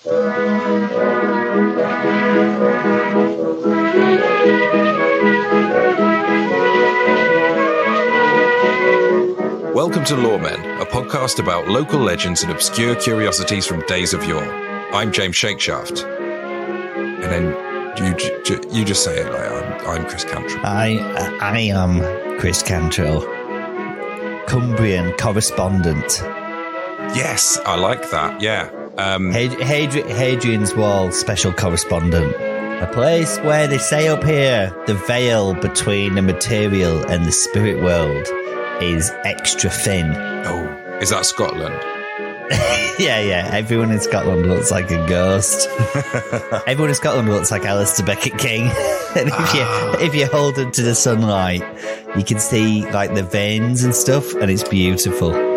Welcome to Loremen, a podcast about local legends and obscure curiosities from days of yore. I'm James Shakeshaft. And then you just say it like I'm Chris Cantrill. I am Chris Cantrill, Cumbrian correspondent. Yes, I like that, yeah. Hadrian's Wall special correspondent. A place where they say up here the veil between the material and the spirit world is extra thin. Oh, is that Scotland? Yeah. Everyone in Scotland looks like a ghost. Everyone in Scotland looks like Alistair Beckett King. And if you hold it to the sunlight, you can see like the veins and stuff, and it's beautiful.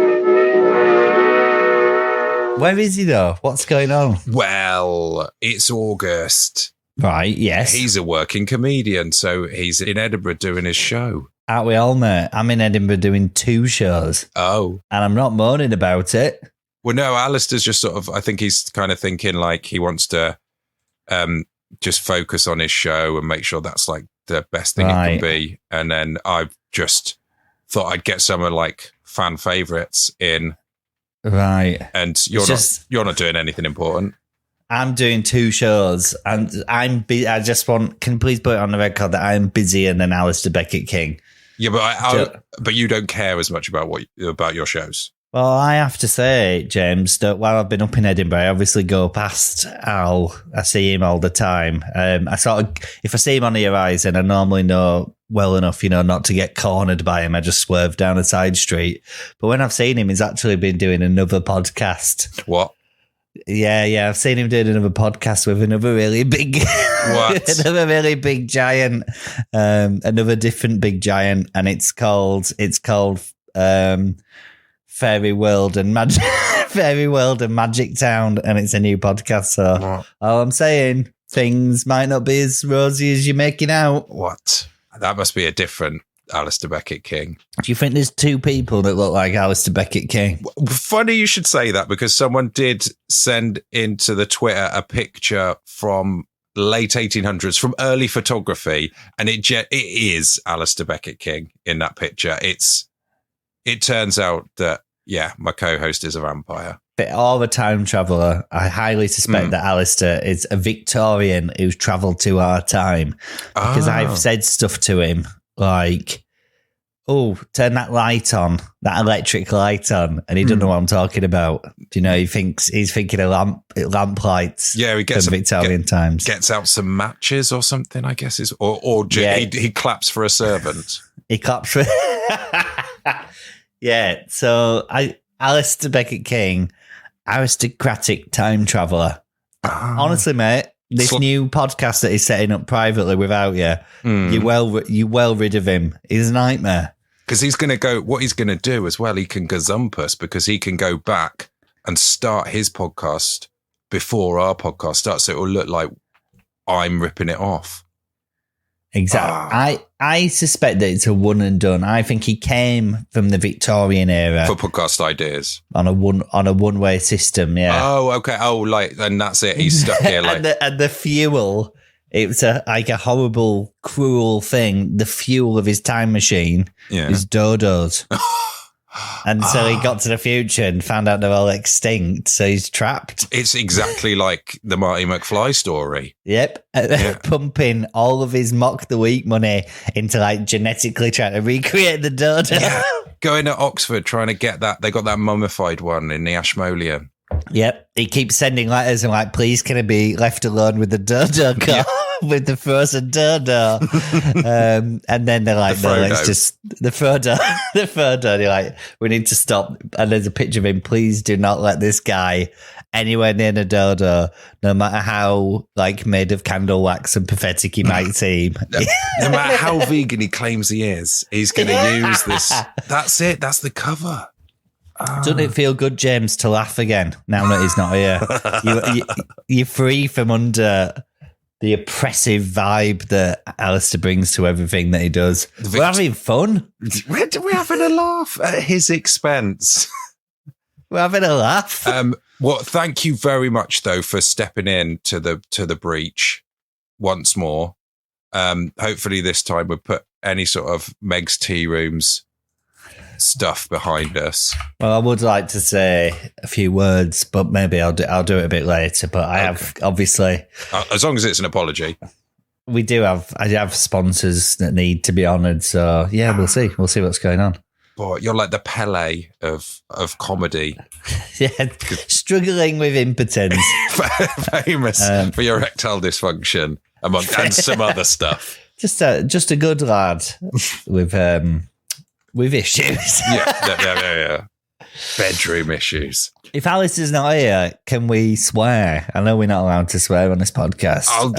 Where is he though? What's going on? Well, it's August. Right, yes. He's a working comedian, so he's in Edinburgh doing his show. Aren't we all, mate? I'm in Edinburgh doing 2 shows. Oh. And I'm not moaning about it. Well, no, Alistair's just sort of, I think he's kind of thinking like he wants to just focus on his show and make sure that's like the best thing it can be. And then I've just thought I'd get some of like fan favourites in. Right. And you're not doing anything important. I'm doing 2 shows and can you please put it on the record that I'm busier than Alistair Beckett King. Yeah, but you don't care as much about your shows. Well, I have to say, James, that while I've been up in Edinburgh, I obviously go past Al. I see him all the time. If I see him on the horizon, I normally know well enough, not to get cornered by him. I just swerve down a side street. But when I've seen him, he's actually been doing another podcast. What? Yeah. I've seen him doing another podcast with another really big, another really big giant, another different big giant, and it's called Fairy World and Magic, Fairy World and Magic Town, and it's a new podcast. So all I'm saying, things might not be as rosy as you're making out. What? That must be a different Alistair Beckett King. Do you think there's 2 people that look like Alistair Beckett King? Funny you should say that, because someone did send into the Twitter a picture from late 1800s from early photography, and it is Alistair Beckett King in that picture. It turns out that, yeah, my co-host is a vampire. Or a time traveller. I highly suspect that Alistair is a Victorian who's travelled to our time, because I've said stuff to him like, oh, turn that light on, that electric light on, and he doesn't know what I'm talking about. Do you know, he's thinking of lamp lights. Yeah, he gets from Victorian times. Gets out some matches or something, I guess, he claps for a servant. He claps for... Yeah, so Alistair Beckett King, aristocratic time traveller. Honestly, mate, this new podcast that he's setting up privately without you, you're well rid of him. He's a nightmare. Because he's going to go, what he's going to do as well, he can gazump us, because he can go back and start his podcast before our podcast starts. So it will look like I'm ripping it off. Exactly. I suspect that it's a one and done. I think he came from the Victorian era for podcast ideas on a one way system. Yeah. Oh, okay. Oh, and that's it. He's stuck here. Like and the fuel. It was a horrible, cruel thing. The fuel of his time machine is dodos. And so he got to the future and found out they're all extinct, so he's trapped. It's exactly like the Marty McFly story. Yep. Pumping all of his Mock the Week money into like genetically trying to recreate the dodo. Yeah. Going to Oxford trying to get that. They got that mummified one in the Ashmolean. Yep. He keeps sending letters and like, please can I be left alone with the dodo car? With the frozen dodo. And then they're like, no, let's just the Frodo. They're like, we need to stop. And there's a picture of him. Please do not let this guy anywhere near the dodo, no matter how like made of candle wax and pathetic he might seem. No matter how vegan he claims he is, he's going to use this. That's it. That's the cover. Doesn't it feel good, James, to laugh again now that he's not here? You're free from under the oppressive vibe that Alistair brings to everything that he does. We're having fun. We're having a laugh at his expense. We're having a laugh. Well, thank you very much, though, for stepping in to the breach once more. Hopefully this time we'll put any sort of Meg's Tea Rooms stuff behind us. Well, I would like to say a few words, but maybe I'll do it a bit later. But I have, obviously... as long as it's an apology. I have sponsors that need to be honoured. So, yeah, we'll see. We'll see what's going on. Boy, you're like the Pele of comedy. Yeah, struggling with impotence. Famous for your erectile dysfunction, and some other stuff. Just a good lad with issues. Yeah. Bedroom issues. If Alice is not here, can we swear? I know we're not allowed to swear on this podcast. I'm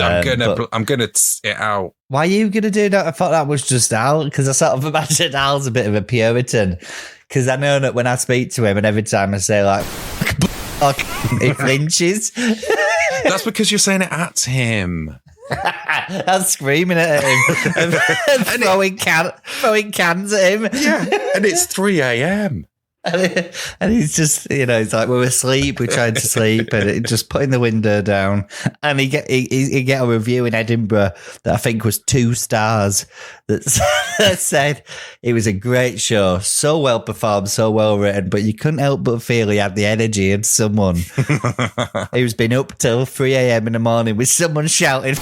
gonna it out. Why are you gonna do that? I thought that was just Al, because I sort of imagined Al's a bit of a Puritan. Because I know that when I speak to him, and every time I say like, he flinches. That's because you're saying it at him. I'm screaming at him and throwing cans at him. Yeah, and it's 3 a.m. And he's just, he's like, we're asleep, we're trying to sleep, and just putting the window down. And he get a review in Edinburgh that I think was 2 stars that said it was a great show, so well performed, so well written, but you couldn't help but feel he had the energy of someone who's been up till 3 a.m. in the morning with someone shouting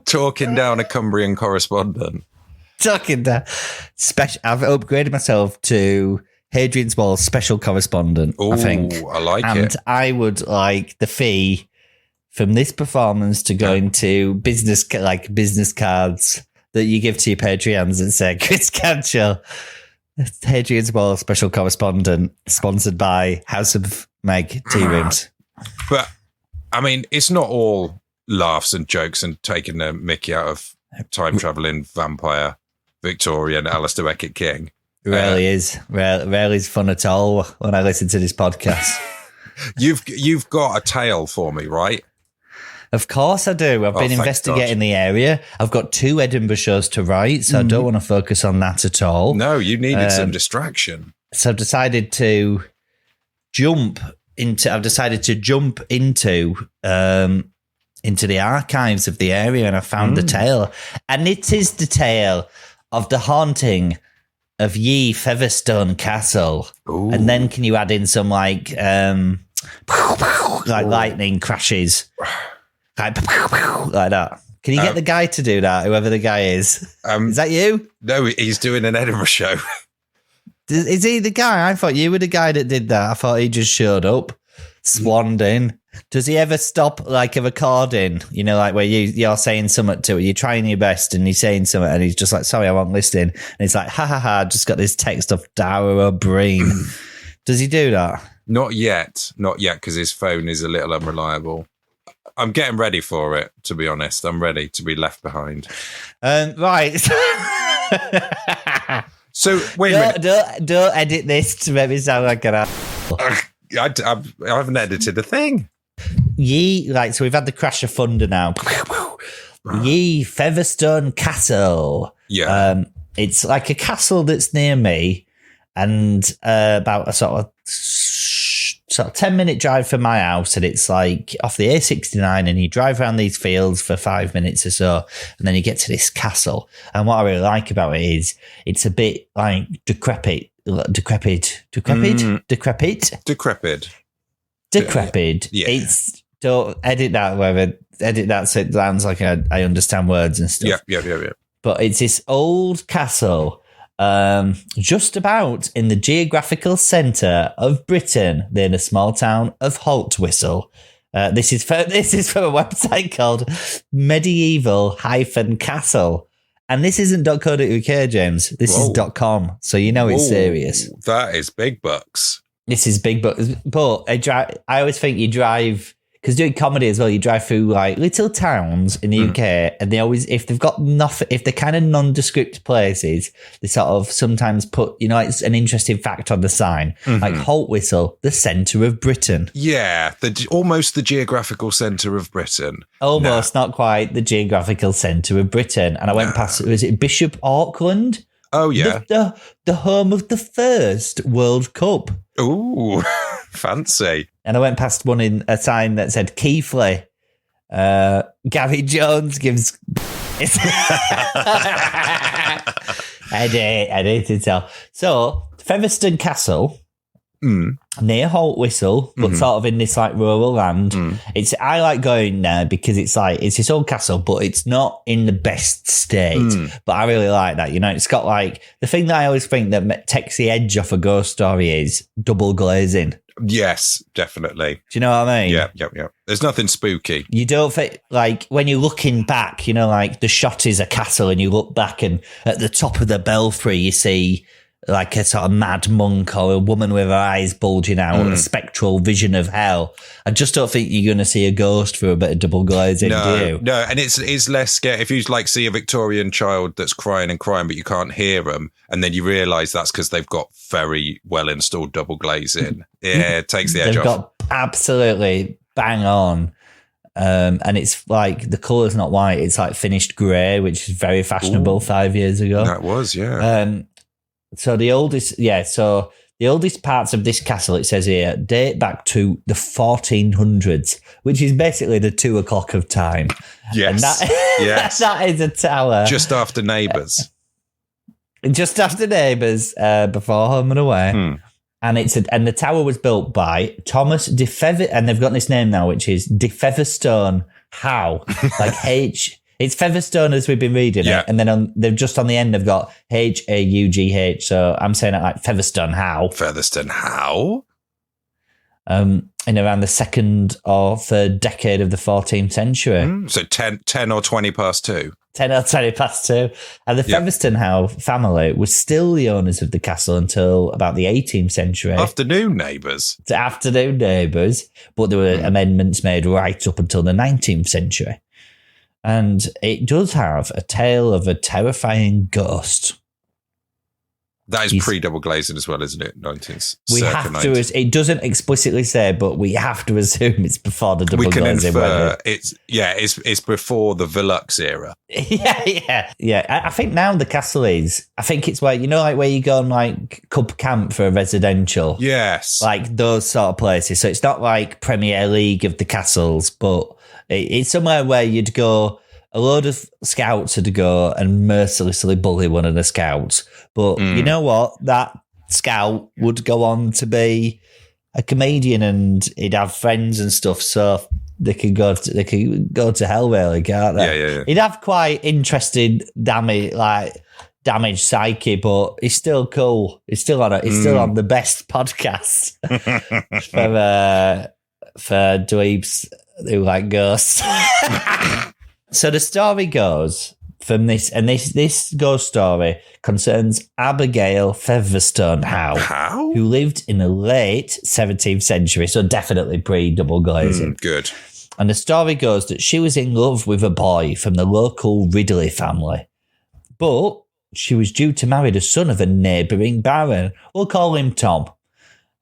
talking down a Cumbrian correspondent. Talking that I've upgraded myself to Hadrian's Wall special correspondent. Ooh, I think I like it. And I would like the fee from this performance to go into business cards that you give to your Patreons and say, Chris Cantrill, Hadrian's Wall special correspondent, sponsored by House of Meg Tea Rooms. But I mean, it's not all laughs and jokes and taking the mickey out of time traveling vampire Victorian Alistair Beckett King. It really is. Rarely is fun at all when I listen to this podcast. You've got a tale for me, right? Of course I do. I've been investigating the area. I've got 2 Edinburgh shows to write, so I don't want to focus on that at all. No, you needed some distraction. So I've decided to jump into the archives of the area, and I found the tale. And it is the tale of the haunting of Ye Featherstone Castle. Ooh. And then can you add in some like lightning crashes? Like that. Can you get the guy to do that, whoever the guy is? Is that you? No, he's doing an Edinburgh show. Is he the guy? I thought you were the guy that did that. I thought he just showed up, swanned in. Does he ever stop like a recording? Like where you're saying something to it, you're trying your best and he's saying something and he's just like, sorry, I won't listen. And he's like, ha ha ha, just got this text off Dara O'Brien. Does he do that? Not yet, because his phone is a little unreliable. I'm getting ready for it, to be honest. I'm ready to be left behind. Right. So, wait a minute. Don't edit this to make me sound like an asshole. I haven't edited a thing. So we've had the Crash of Thunder now. Ye Featherstone Castle. Yeah. It's like a castle that's near me and about a sort of 10-minute drive from my house, and it's like off the A69, and you drive around these fields for 5 minutes or so, and then you get to this castle. And what I really like about it is it's a bit like decrepit. Yeah. Don't edit that so it sounds like I understand words and stuff. Yeah. But it's this old castle, just about in the geographical centre of Britain, near the small town of Haltwhistle. This is from a website called medieval-castle. And this isn't .co.uk, James. This is .com. So it's serious. That is big bucks. This is big bucks. But I always think you drive, because doing comedy as well, you drive through like little towns in the UK, and they always, if they've got nothing, if they're kind of nondescript places, they sort of sometimes put, it's an interesting fact on the sign, like Haltwhistle, the centre of Britain. Yeah, almost the geographical centre of Britain. Almost, not quite the geographical centre of Britain. And I went past, was it Bishop Auckland? Oh, yeah. The home of the first World Cup. Ooh, fancy. And I went past one in a sign that said Keighley. Gary Jones gives... I need to tell. So, Featherstone Castle... near Holt Whistle, but sort of in this like rural land. I like going there because it's its old castle, but it's not in the best state. But I really like that. It's got like the thing that I always think that takes the edge off a ghost story is double glazing. Yes, definitely. Do you know what I mean? Yeah. There's nothing spooky. You don't think, like, when you're looking back, like the shot is a castle and you look back and at the top of the belfry, you see like a sort of mad monk or a woman with her eyes bulging out, a spectral vision of hell. I just don't think you're going to see a ghost through a bit of double glazing, do you? No, and it's less scary. If you like see a Victorian child that's crying, but you can't hear them, and then you realise that's because they've got very well installed double glazing. Yeah, it takes the edge off. They've got absolutely bang on. And it's like the colour's not white; it's like finished grey, which is very fashionable 5 years ago. That was, yeah. So the oldest parts of this castle, it says here, date back to the 1400s, which is basically the 2 o'clock of time. Yes. And yes. That is a tower. Just after Neighbours. Just after Neighbours, before Home and Away. And and the tower was built by Thomas de Featherstone, and they've got this name now, which is de Featherstone Howe, like H. It's Featherstone as we've been reading it, and then they've just on the end they've got Haugh. So I'm saying it like Featherstone Howe. Featherstone Howe. In around the second or third decade of the 14th century. So 10 or 20 past 2. 10 or 20 past 2. And the Featherstone Howe family was still the owners of the castle until about the 18th century. Afternoon neighbours. Afternoon neighbours. But there were amendments made right up until the 19th century. And it does have a tale of a terrifying ghost. That is pre-double glazing as well, isn't it? 19th. We have 90s. It doesn't explicitly say, but we have to assume it's before the double glazing. We can infer it's before the Velux era. Yeah. I think now the castle is. I think it's where like where you go on like Cub Camp for a residential. Yes, like those sort of places. So it's not like Premier League of the castles, but it's somewhere where you'd go. A load of scouts would go and mercilessly bully one of the scouts. But you know what? That scout would go on to be a comedian and he'd have friends and stuff. So they could go to hell, really, can't they? Yeah. He'd have quite interesting damaged psyche, but he's still cool. He's still on it. He's still on the best podcast for dweebs who like ghosts. So the story goes from this, and this ghost story concerns Abigail Featherstone Howe, who lived in the late 17th century, so definitely pre-double glazing. Good. And the story goes that she was in love with a boy from the local Ridley family, but she was due to marry the son of a neighbouring baron. We'll call him Tom,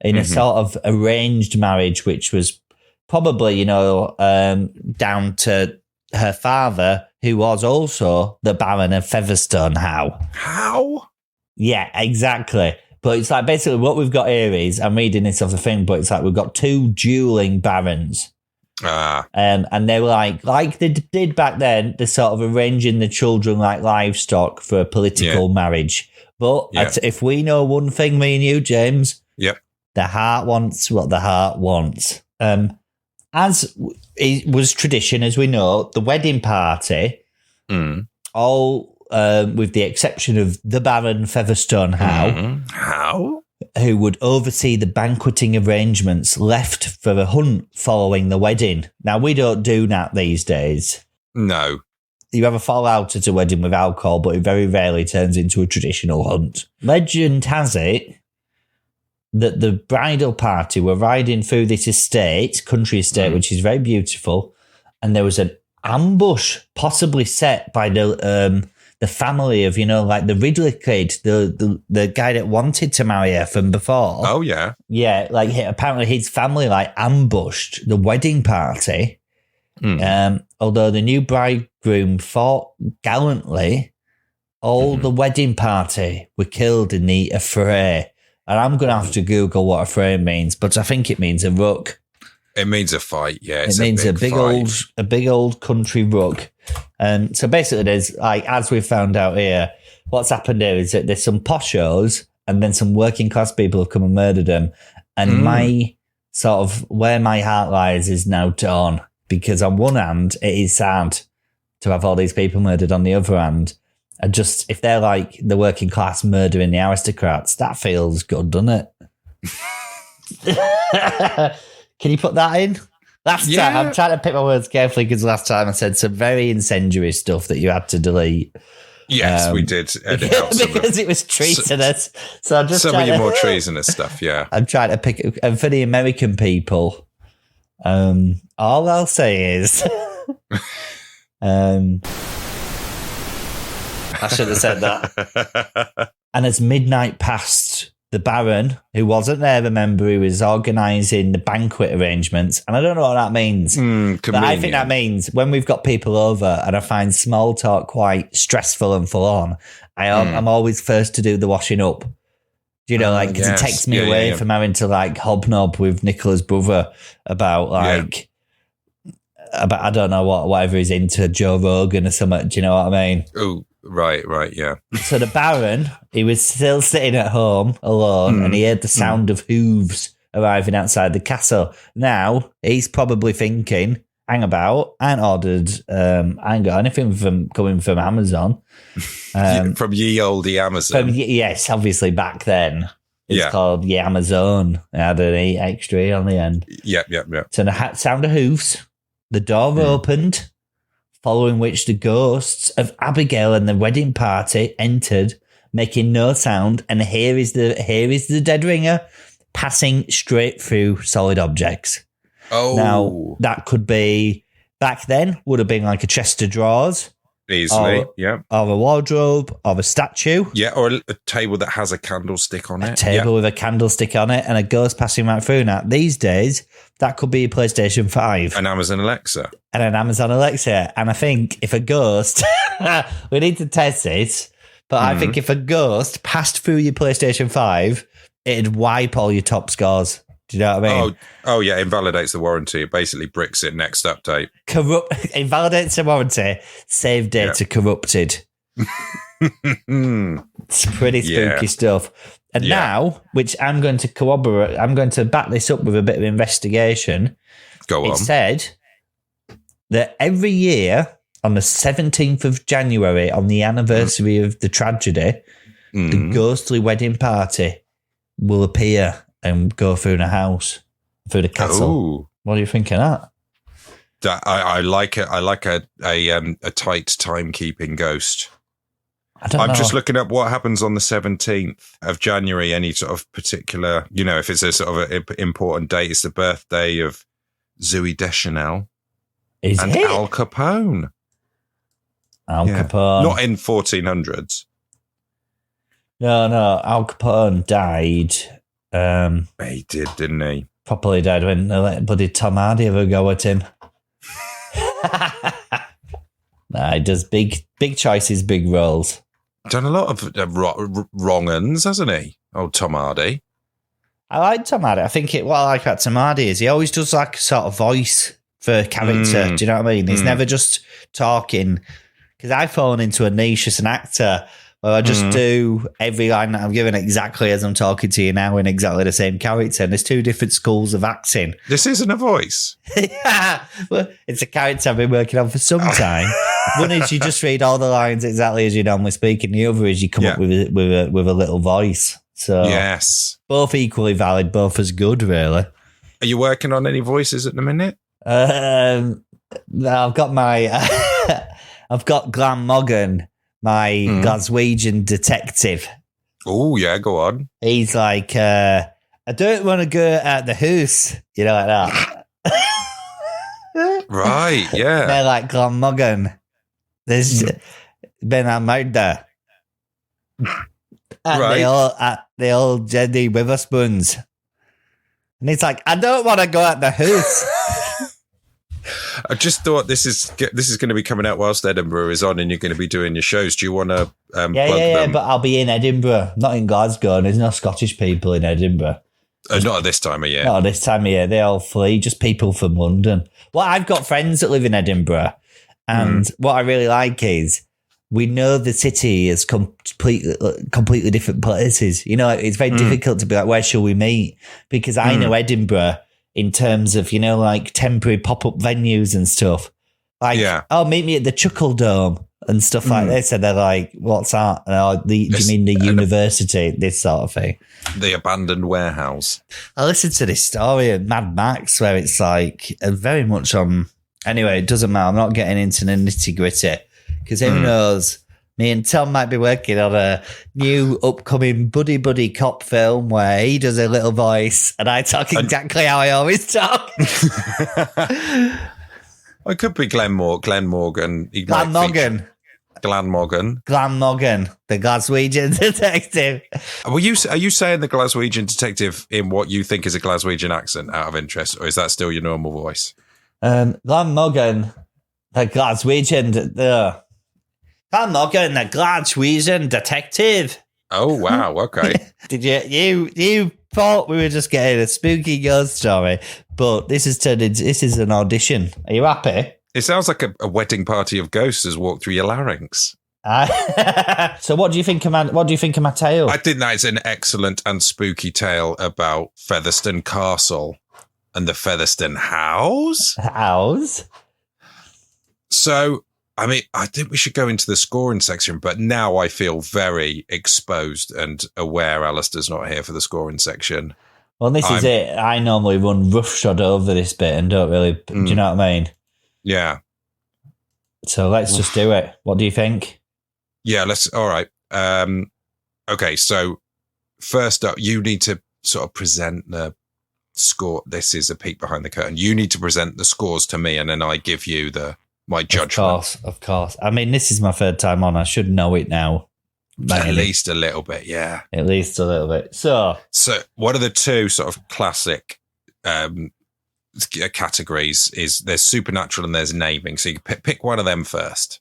in a sort of arranged marriage, which was probably, down to her father, who was also the Baron of Featherstone Howe. How? Yeah, exactly. But it's like basically what we've got here is, I'm reading this off the thing, but it's like we've got 2 dueling barons. And they were like they did back then, they're sort of arranging the children like livestock for a political marriage. But if we know one thing, me and you, James, the heart wants what the heart wants. As it was tradition, as we know, the wedding party, all with the exception of the Baron Featherstone Howe, who would oversee the banqueting arrangements, left for a hunt following the wedding. Now, we don't do that these days. No. You have a fallout at a wedding with alcohol, but it very rarely turns into a traditional hunt. Legend has it that the bridal party were riding through this country estate, which is very beautiful, and there was an ambush possibly set by the family of, like the Ridley kid, the guy that wanted to marry her from before. Oh, yeah. Yeah, like apparently his family ambushed the wedding party, although the new bridegroom fought gallantly all the wedding party were killed in the affray. And I'm going to have to Google what affray means, but I think it means a ruck. It means a fight, yeah. It means a big old country ruck. And so basically there's, like, as we found out here, what's happened here is that there's some poshos and then some working class people have come and murdered them. And my sort of, where my heart lies is now torn. Because on one hand, it is sad to have all these people murdered. On the other hand, and just, if they're like the working class murdering the aristocrats, that feels good, doesn't it? Can you put that in? Last time, I'm trying to pick my words carefully because last time I said some very incendiary stuff that you had to delete. Yes, we did edit out because it was treasonous. So I'm just some of your more treasonous stuff, yeah. I'm trying to pick, and for the American people, all I'll say is, I should have said that. And as midnight passed, the Baron, who wasn't there, remember, he was organising the banquet arrangements. And I don't know what that means. But I think that means when we've got people over and I find small talk quite stressful and full on, I'm always first to do the washing up. You know, like, because it takes me away from having to, like, hobnob with Nicola's brother about, like, about, I don't know, whatever he's into, Joe Rogan or something. Do you know what I mean? Oh, right, yeah. So the Baron, he was still sitting at home alone and he heard the sound of hooves arriving outside the castle. Now, he's probably thinking, hang about, I ain't ordered, I ain't got anything coming from Amazon. From ye olde Amazon. Yes, obviously back then. It's called Ye Amazon. It had an E extra on the end. Yep. So the sound of hooves, the door opened, following which the ghosts of Abigail and the wedding party entered, making no sound, and here is the dead ringer passing straight through solid objects. Oh. Now, that could be, back then, would have been like a chest of drawers. Easily, or a wardrobe, or a statue. Yeah, or a table that has a candlestick on it. A table with a candlestick on it and a ghost passing right through. Now, these days, that could be a PlayStation 5. An Amazon Alexa. And an Amazon Alexa. And I think if a ghost, we need to test this, but I think if a ghost passed through your PlayStation 5, it'd wipe all your top scores. Do you know what I mean? Oh yeah, invalidates the warranty. It basically bricks it next update. Invalidates the warranty, save data corrupted. It's pretty spooky stuff. And now, which I'm going to corroborate, I'm going to back this up with a bit of investigation. Go on. It said that every year on the 17th of January, on the anniversary of the tragedy, the ghostly wedding party will appear and go through the house, through the castle. Ooh. What do you think of that? I like it. I like a tight timekeeping ghost. I'm just looking up what happens on the 17th of January. Any sort of particular, if it's a sort of an important date, it's the birthday of Zooey Deschanel and Al Capone. Al Capone, not in 1400s. No. Al Capone died. He did, didn't he? Properly died when bloody Tom Hardy ever go at him. Nah, he does big choices, big roles. Done a lot of wrong uns, hasn't he? Old Tom Hardy. I like Tom Hardy. I think what I like about Tom Hardy is he always does like a sort of voice for a character. Do you know what I mean? He's never just talking. Because I've fallen into a niche as an actor where I just do every line that I'm given exactly as I'm talking to you now in exactly the same character. And there's two different schools of acting. This isn't a voice. Well, it's a character I've been working on for some time. One is you just read all the lines exactly as you normally speak, and the other is you come up with a little voice. So yes, both equally valid, both as good, really. Are you working on any voices at the minute? No, I've got my, I've got Glam Moggan, my Glaswegian detective. Oh yeah, go on. He's like, I don't want to go at the house, like that. Right, yeah. They're like Glam Moggan. There's been a murder at the old Jenny Witherspoons. And he's like, I don't want to go at the house. I just thought this is going to be coming out whilst Edinburgh is on, and you're going to be doing your shows. Do you want to plug them? But I'll be in Edinburgh, not in Glasgow. And there's no Scottish people in Edinburgh. Not at this time of year. Not at this time of year. They all flee. Just people from London. Well, I've got friends that live in Edinburgh, and what I really like is we know the city is completely different places. You know, it's very difficult to be like, where shall we meet? Because I know Edinburgh in terms of, you know, like temporary pop-up venues and stuff. Like, oh, meet me at the Chuckle Dome and stuff like this. And they're like, what's that? Do you mean the university? This sort of thing. The abandoned warehouse. I listened to this story at Mad Max where it's like very much on... Anyway, it doesn't matter. I'm not getting into the nitty-gritty because who knows? Me and Tom might be working on a new upcoming buddy cop film where he does a little voice and I talk exactly how I always talk. It could be Glenn Morgan. Glenn Morgan, the Glaswegian detective. Are you saying the Glaswegian detective in what you think is a Glaswegian accent out of interest, or is that still your normal voice? Glenn Morgan, the Glaswegian... Glenn Morgan, the Glaswegian detective. Oh, wow. Okay. Did you thought we were just getting a spooky ghost story, but this is an audition. Are you happy? It sounds like a wedding party of ghosts has walked through your larynx. So what do you think of my tale? I think that is an excellent and spooky tale about Featherstone Castle and the Featherstone House. So, I mean, I think we should go into the scoring section, but now I feel very exposed and aware Alistair's not here for the scoring section. Well, this is it. I normally run roughshod over this bit and don't really... Do you know what I mean? Yeah. So let's just do it. What do you think? Yeah, all right. Okay, so first up, you need to sort of present the score. This is a peek behind the curtain. You need to present the scores to me and then I give you my judgment. Of course. I mean, this is my third time on. I should know it now. At least a little bit, yeah. At least a little bit. So what are the two sort of classic categories? There's supernatural and there's naming. So you can pick one of them first.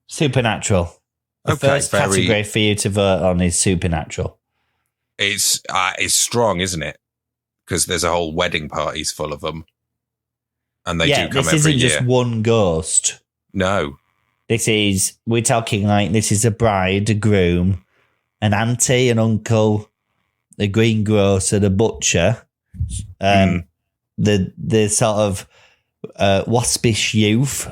Supernatural. The first category for you to vote on is supernatural. It's strong, isn't it? Because there's a whole wedding parties full of them. And they do come every year. This isn't just one ghost. No. We're talking like this is a bride, a groom, an auntie, an uncle, a greengrocer, the butcher, the sort of waspish youth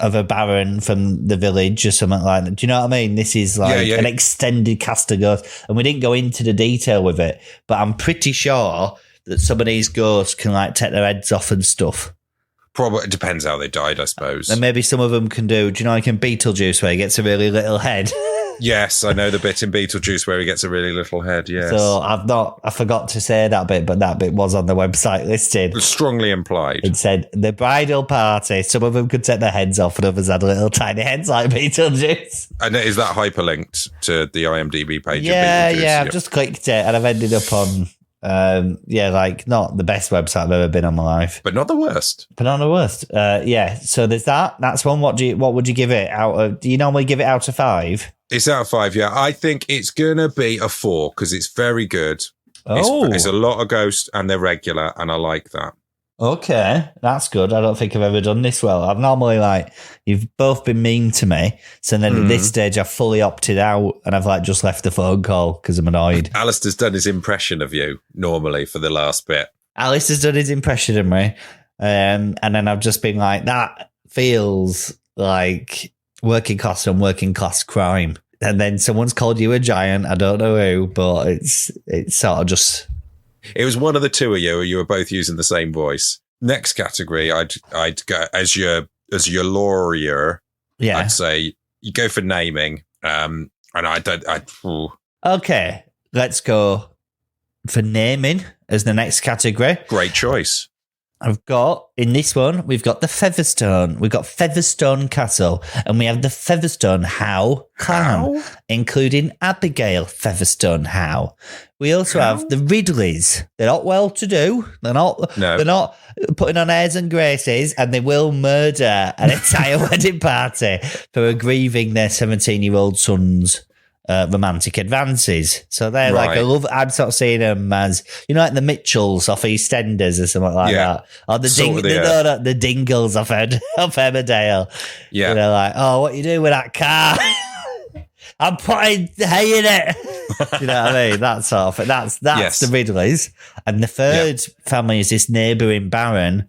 of a baron from the village or something like that. Do you know what I mean? This is like an extended cast of ghosts. And we didn't go into the detail with it, but I'm pretty sure that some of these ghosts can like take their heads off and stuff. Probably it depends how they died, I suppose. And maybe some of them can do you know, like in Beetlejuice where he gets a really little head? Yes, I know the bit in Beetlejuice where he gets a really little head, yes. So I forgot to say that bit, but that bit was on the website listed. It's strongly implied. It said, the bridal party, some of them could take their heads off and others had little tiny heads like Beetlejuice. And is that hyperlinked to the IMDb page of Beetlejuice? Yeah, I've just clicked it and I've ended up on... like not the best website I've ever been on my life, but not the worst. So there's that. That's one. What would you give it out of? Do you normally give it out of 5? It's out of 5. Yeah, I think it's gonna be a 4 because it's very good. It's a lot of ghosts and they're regular, and I like that. Okay, that's good. I don't think I've ever done this well. I've normally you've both been mean to me. So then at this stage, I've fully opted out and I've just left the phone call because I'm annoyed. Alistair's done his impression of you normally for the last bit. Alistair's done his impression of me. And then I've just been like, that feels like working class and working class crime. And then someone's called you a giant. I don't know who, but it's sort of just... It was one of the two of you. You were both using the same voice. Next category, I'd go as your lawyer. Yeah, I'd say you go for naming. And Okay, let's go for naming as the next category. Great choice. In this one, we've got the Featherstone. We've got Featherstone Castle, and we have the Featherstone Howe clan, including Abigail Featherstone Howe. We also have the Ridleys. They're not well-to-do. They're not putting on airs and graces, and they will murder an entire wedding party for grieving their 17-year-old son's romantic advances. So they're like a love. I'm sort of seeing them as, like the Mitchells off EastEnders or something like that, or the Dingles off Emmerdale. Yeah, they're like, oh, what you doing with that car? I'm putting hay in it. You know what I mean? That sort of thing. That's the Ridleys. And the third family is this neighbouring Baron.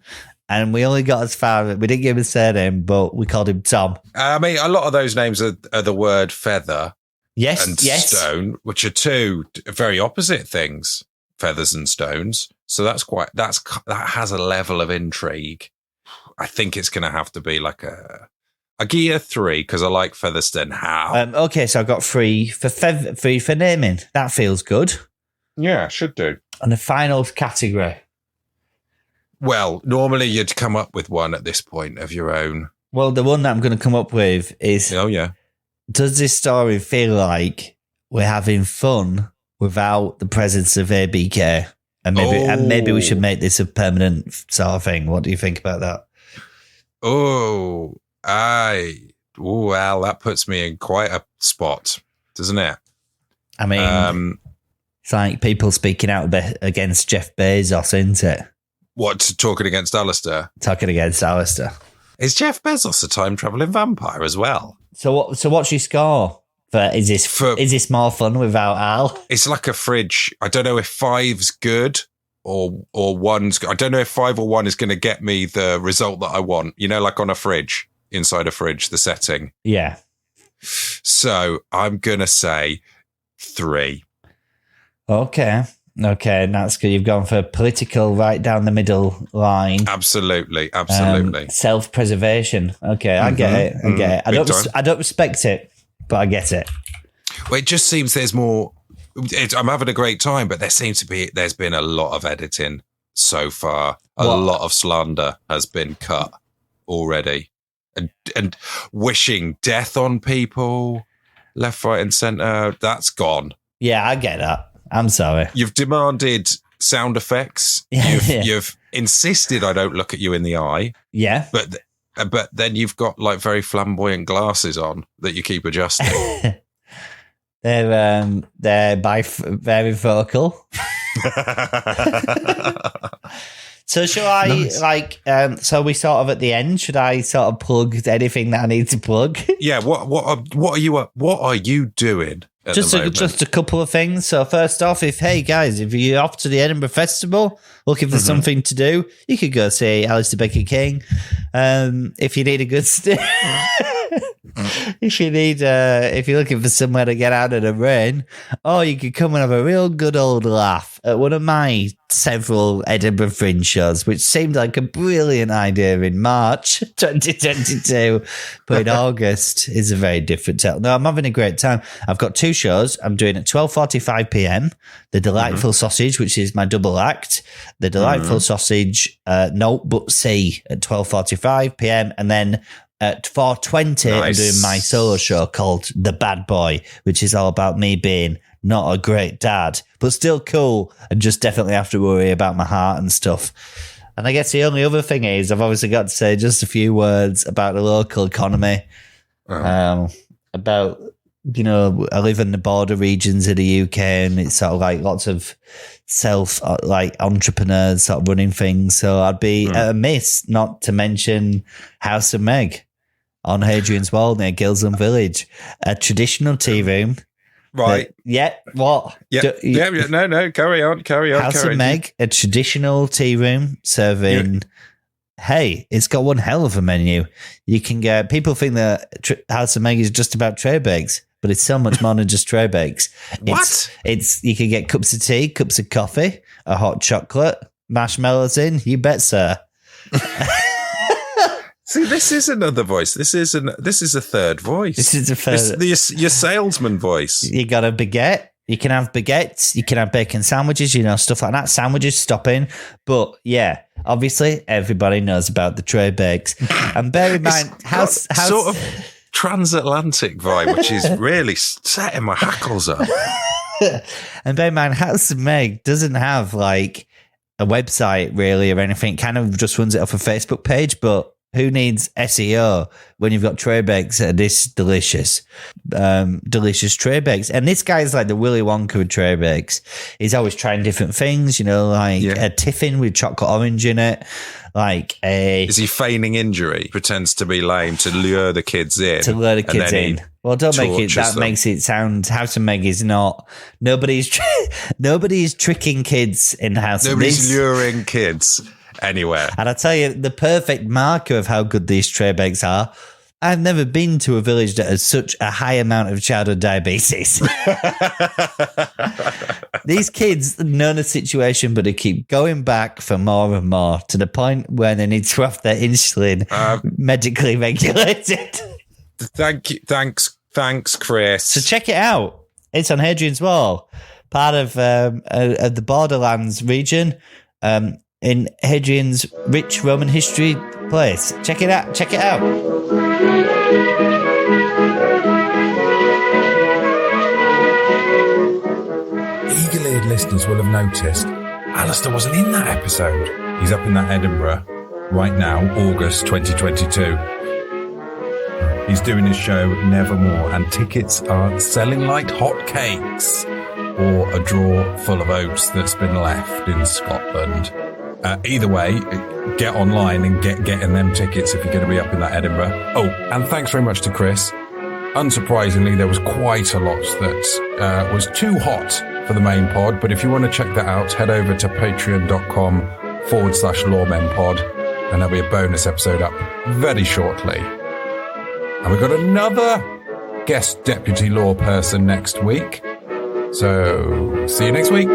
And we only got as far, we didn't give him a surname, but we called him Tom. I mean, a lot of those names are the word feather. Yes, and stone, which are two very opposite things, feathers and stones. So that has a level of intrigue. I think it's going to have to be like a gear 3 because I like Featherstone Howe. Okay, so I got 3 for naming. That feels good. Yeah, should do. And the final category. Well, normally you'd come up with one at this point of your own. Well, the one that I'm going to come up with is... Oh, yeah. Does this story feel like we're having fun without the presence of ABK? And maybe we should make this a permanent sort of thing. What do you think about that? Well, that puts me in quite a spot, doesn't it? I mean, it's like people speaking out against Jeff Bezos, isn't it? What, talking against Alistair? Talking against Alistair. Is Jeff Bezos a time-traveling vampire as well? So what's your score? Is this more fun without Al? It's like a fridge. I don't know if 5's good or 1's good. I don't know if 5 or 1 is going to get me the result that I want. Like on a fridge, inside a fridge, the setting. Yeah. So I'm going to say 3. Okay, that's good. You've gone for political right down the middle line. Absolutely. Self-preservation. Okay, I get it. I don't respect it, but I get it. Well, it just seems there's more. I'm having a great time, but there's been a lot of editing so far. A lot of slander has been cut already, and wishing death on people, left, right, and centre. That's gone. Yeah, I get that. I'm sorry. You've demanded sound effects. You've insisted I don't look at you in the eye. Yeah. But then you've got like very flamboyant glasses on that you keep adjusting. They're very vocal. So shall I so we sort of at the end, should I sort of plug anything that I need to plug? Yeah, what are you doing? Just a couple of things. So first off, if you're off to the Edinburgh Festival looking for something to do, you could go see Alistair Becker King. If you need a good if you're looking for somewhere to get out of the rain, or you could come and have a real good old laugh at one of my several Edinburgh Fringe shows, which seemed like a brilliant idea in March 2022, but in August is a very different tale. No, I'm having a great time. I've got 2 shows. I'm doing at 12:45 p.m. The Delightful Sausage, which is my double act. The Delightful Sausage, Note But See at 12:45 p.m. And then at 4:20, I'm doing my solo show called The Bad Boy, which is all about me being not a great dad, but still cool and just definitely have to worry about my heart and stuff. And I guess the only other thing is I've obviously got to say just a few words about the local economy. About, I live in the border regions of the UK, and it's sort of like lots of entrepreneurs sort of running things. So I'd be amiss not to mention House of Meg on Hadrian's Wall near Gilsland Village, a traditional tea room. Right. What? No, carry on. House of Meg, a traditional tea room serving... Hey, it's got one hell of a menu. You can get... People think that House of Meg is just about tray bakes, but it's so much more than just tray bakes. You can get cups of tea, cups of coffee, a hot chocolate, marshmallows in. You bet, sir. See, this is another voice. This is a third voice. This is a third. Your salesman voice. You got a baguette. You can have baguettes. You can have bacon sandwiches. Stuff like that. Sandwiches, stop in. But yeah, Obviously, everybody knows about the tray bakes. And bear in mind, how sort of transatlantic vibe, which is really setting my hackles up. And bear in mind, House of Meg doesn't have like a website really or anything. It kind of just runs it off a Facebook page, but who needs SEO when you've got tray bakes that are this delicious tray bakes? And this guy's like the Willy Wonka of tray bakes. He's always trying different things, like a tiffin with chocolate orange in it. Is he feigning injury? Pretends to be lame to lure the kids in. Well, don't make it. That makes it sound. House of Meg is not. Nobody's tricking kids in the house. Nobody's luring kids anywhere. And I tell you, the perfect marker of how good these tray bakes are. I've never been to a village that has such a high amount of childhood diabetes. These kids know the situation, but they keep going back for more and more to the point where they need to have their insulin medically regulated. Thank you. Thanks, Chris. So check it out. It's on Hadrian's Wall, part of the Borderlands region, in Hadrian's rich Roman history place. Check it out. Eagle-eared listeners will have noticed Alistair wasn't in that episode. He's up in that Edinburgh right now, August 2022. He's doing his show Nevermore, and tickets are selling like hotcakes, or a drawer full of oats that's been left in Scotland. Either way, get online and getting them tickets if you're going to be up in that Edinburgh. Oh, and thanks very much to Chris. Unsurprisingly, there was quite a lot that was too hot for the main pod, but if you want to check that out, head over to patreon.com/LoremenPod, and there'll be a bonus episode up very shortly. And we've got another guest deputy law person next week. So, see you next week.